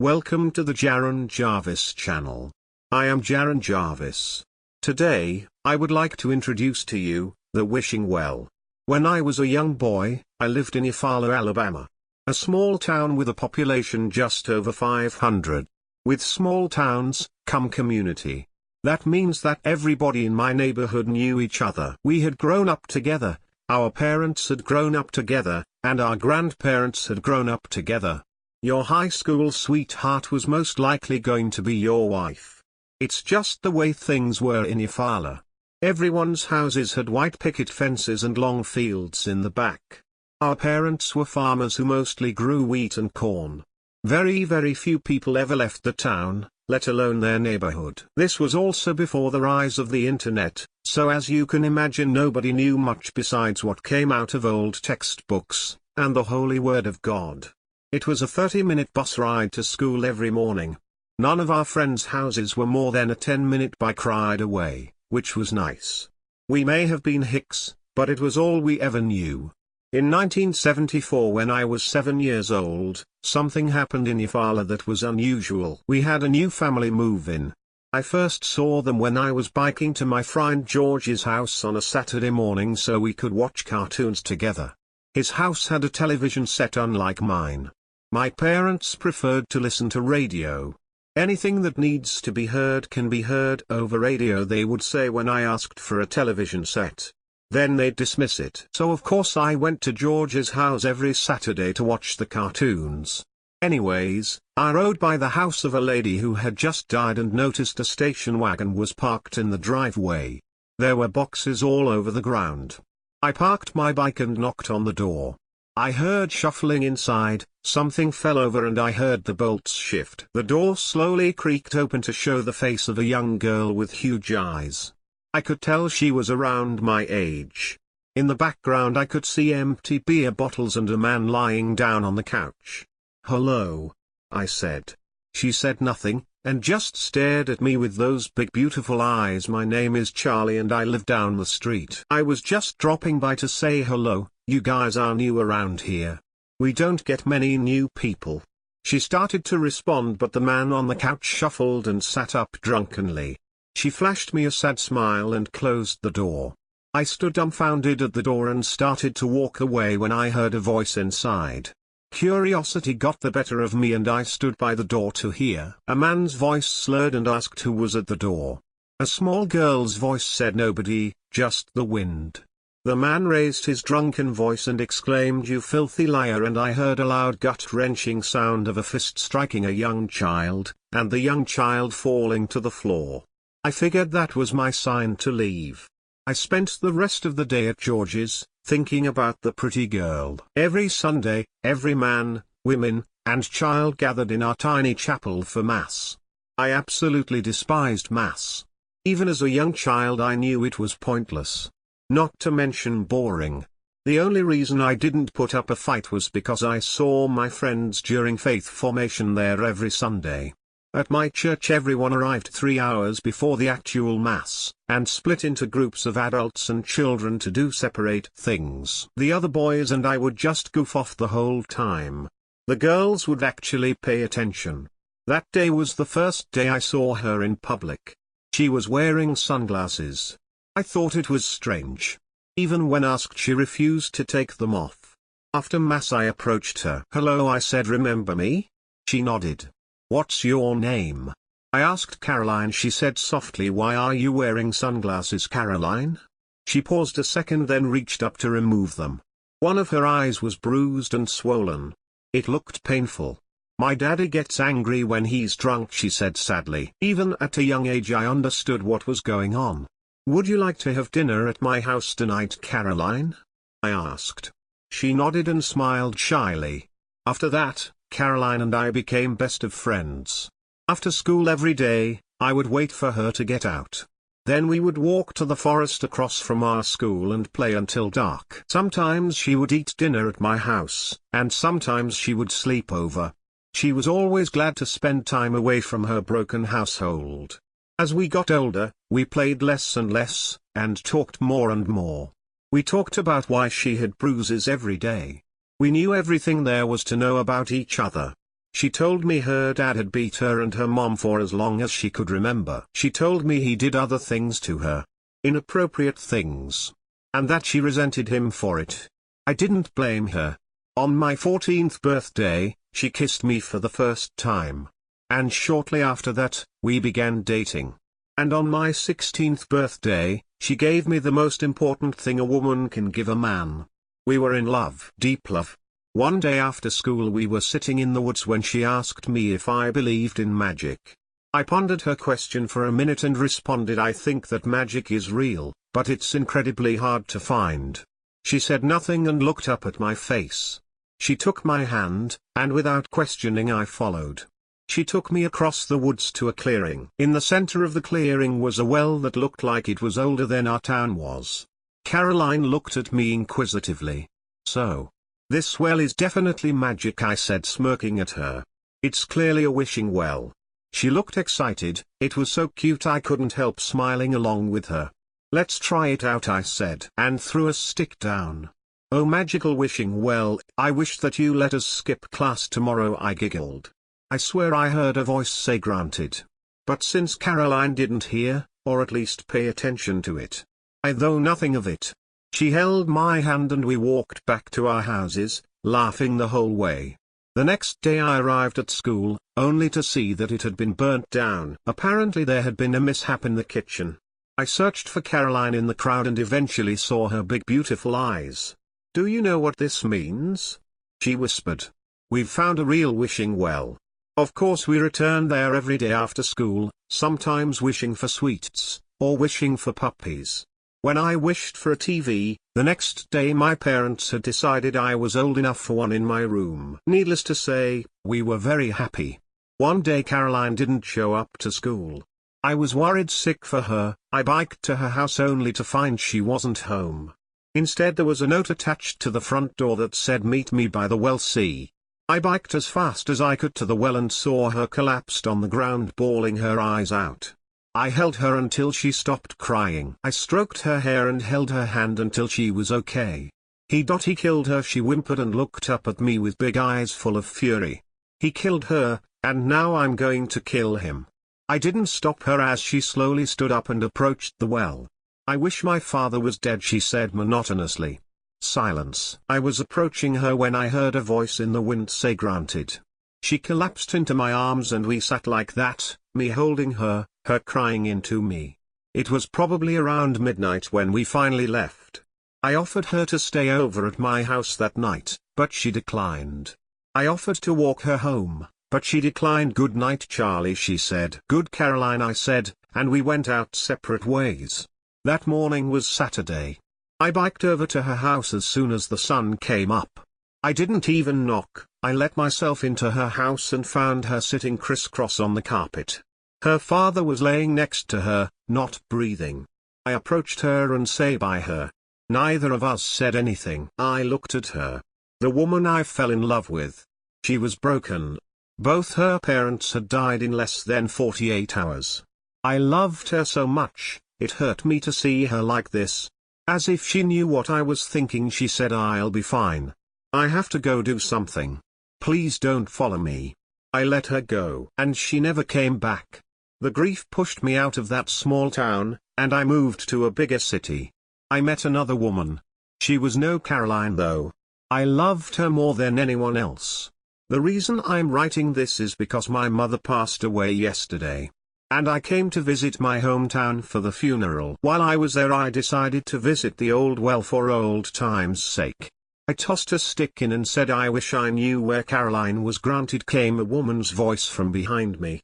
Welcome to the Jaren Jarvis channel. I am Jaren Jarvis. Today, I would like to introduce to you, the wishing well. When I was a young boy, I lived in Eufaula, Alabama. A small town with a population just over 500. With small towns, come community. That means that everybody in my neighborhood knew each other. We had grown up together, our parents had grown up together, and our grandparents had grown up together. Your high school sweetheart was most likely going to be your wife. It's just the way things were in Eufaula. Everyone's houses had white picket fences and long fields in the back. Our parents were farmers who mostly grew wheat and corn. Very few people ever left the town, let alone their neighborhood. This was also before the rise of the internet, so as you can imagine nobody knew much besides what came out of old textbooks, and the holy word of God. It was a 30-minute bus ride to school every morning. None of our friends' houses were more than a 10-minute bike ride away, which was nice. We may have been hicks, but it was all we ever knew. In 1974, when I was 7 years old, something happened in Eufaula that was unusual. We had a new family move in. I first saw them when I was biking to my friend George's house on a Saturday morning so we could watch cartoons together. His house had a television set unlike mine. My parents preferred to listen to radio. Anything that needs to be heard can be heard over radio, they would say when I asked for a television set. Then they'd dismiss it. So of course I went to George's house every Saturday to watch the cartoons. Anyways, I rode by the house of a lady who had just died and noticed a station wagon was parked in the driveway. There were boxes all over the ground. I parked my bike and knocked on the door. I heard shuffling inside, something fell over and I heard the bolts shift. The door slowly creaked open to show the face of a young girl with huge eyes. I could tell she was around my age. In the background I could see empty beer bottles and a man lying down on the couch. "Hello," I said. She said nothing, and just stared at me with those big beautiful eyes. "My name is Charlie and I live down the street. I was just dropping by to say hello, you guys are new around here. We don't get many new people." She started to respond, but the man on the couch shuffled and sat up drunkenly. She flashed me a sad smile and closed the door. I stood dumbfounded at the door and started to walk away when I heard a voice inside. Curiosity got the better of me and I stood by the door to hear. A man's voice slurred and asked who was at the door. A small girl's voice said nobody, just the wind. The man raised his drunken voice and exclaimed, "You filthy liar," and I heard a loud gut-wrenching sound of a fist striking a young child, and the young child falling to the floor. I figured that was my sign to leave. I spent the rest of the day at George's, thinking about the pretty girl. Every Sunday, every man, women, and child gathered in our tiny chapel for Mass. I absolutely despised Mass. Even as a young child I knew it was pointless. Not to mention boring. The only reason I didn't put up a fight was because I saw my friends during faith formation there every Sunday. At my church everyone arrived 3 hours before the actual Mass, and split into groups of adults and children to do separate things. The other boys and I would just goof off the whole time. The girls would actually pay attention. That day was the first day I saw her in public. She was wearing sunglasses. I thought it was strange. Even when asked, she refused to take them off. After Mass I approached her. "Hello," I said, "remember me?" She nodded. "What's your name?" I asked. "Caroline," she said softly. "Why are you wearing sunglasses, Caroline?" She paused a second, then reached up to remove them. One of her eyes was bruised and swollen. It looked painful. "My daddy gets angry when he's drunk," she said sadly. Even at a young age I understood what was going on. "Would you like to have dinner at my house tonight, Caroline?" I asked. She nodded and smiled shyly. After that, Caroline and I became best of friends. After school every day, I would wait for her to get out. Then we would walk to the forest across from our school and play until dark. Sometimes she would eat dinner at my house, and sometimes she would sleep over. She was always glad to spend time away from her broken household. As we got older, we played less and less, and talked more and more. We talked about why she had bruises every day. We knew everything there was to know about each other. She told me her dad had beat her and her mom for as long as she could remember. She told me he did other things to her. Inappropriate things. And that she resented him for it. I didn't blame her. On my 14th birthday, she kissed me for the first time. And shortly after that, we began dating. And on my 16th birthday, she gave me the most important thing a woman can give a man. We were in love. Deep love. One day after school we were sitting in the woods when she asked me if I believed in magic. I pondered her question for a minute and responded, I think that magic is real, but it's incredibly hard to find. She said nothing and looked up at my face. She took my hand, and without questioning I followed. She took me across the woods to a clearing. In the center of the clearing was a well that looked like it was older than our town was. Caroline looked at me inquisitively. So, this well is definitely magic, I said, smirking at her. It's clearly a wishing well. She looked excited. It was so cute I couldn't help smiling along with her. Let's try it out, I said, and threw a stick down. Oh, magical wishing well, I wish that you let us skip class tomorrow, I giggled. I swear I heard a voice say granted. But since Caroline didn't hear, or at least pay attention to it, I thought nothing of it. She held my hand and we walked back to our houses, laughing the whole way. The next day I arrived at school, only to see that it had been burnt down. Apparently there had been a mishap in the kitchen. I searched for Caroline in the crowd and eventually saw her big beautiful eyes. Do you know what this means? She whispered. We've found a real wishing well. Of course we returned there every day after school, sometimes wishing for sweets, or wishing for puppies. When I wished for a TV, the next day my parents had decided I was old enough for one in my room. Needless to say, we were very happy. One day Caroline didn't show up to school. I was worried sick for her. I biked to her house only to find she wasn't home. Instead there was a note attached to the front door that said, "Meet me by the well C." I biked as fast as I could to the well and saw her collapsed on the ground, bawling her eyes out. I held her until she stopped crying. I stroked her hair and held her hand until she was okay. He killed her, she whimpered and looked up at me with big eyes full of fury. He killed her, and now I'm going to kill him. I didn't stop her as she slowly stood up and approached the well. I wish my father was dead, she said monotonously. Silence. I was approaching her when I heard a voice in the wind say granted. She collapsed into my arms and we sat like that, me holding her, her crying into me. It was probably around midnight when we finally left. I offered her to stay over at my house that night, but she declined. I offered to walk her home, but she declined. Good night, Charlie, she said. Good, Caroline, I said, and we went out separate ways. That morning was Saturday. I biked over to her house as soon as the sun came up. I didn't even knock. I let myself into her house and found her sitting crisscross on the carpet. Her father was laying next to her, not breathing. I approached her and sat by her. Neither of us said anything. I looked at her. The woman I fell in love with. She was broken. Both her parents had died in less than 48 hours. I loved her so much, it hurt me to see her like this. As if she knew what I was thinking, she said, "I'll be fine. I have to go do something. Please don't follow me." I let her go, and she never came back. The grief pushed me out of that small town, and I moved to a bigger city. I met another woman. She was no Caroline though. I loved her more than anyone else. The reason I'm writing this is because my mother passed away yesterday. And I came to visit my hometown for the funeral. While I was there I decided to visit the old well for old time's sake. I tossed a stick in and said, "I wish I knew where Caroline was." Granted, came a woman's voice from behind me.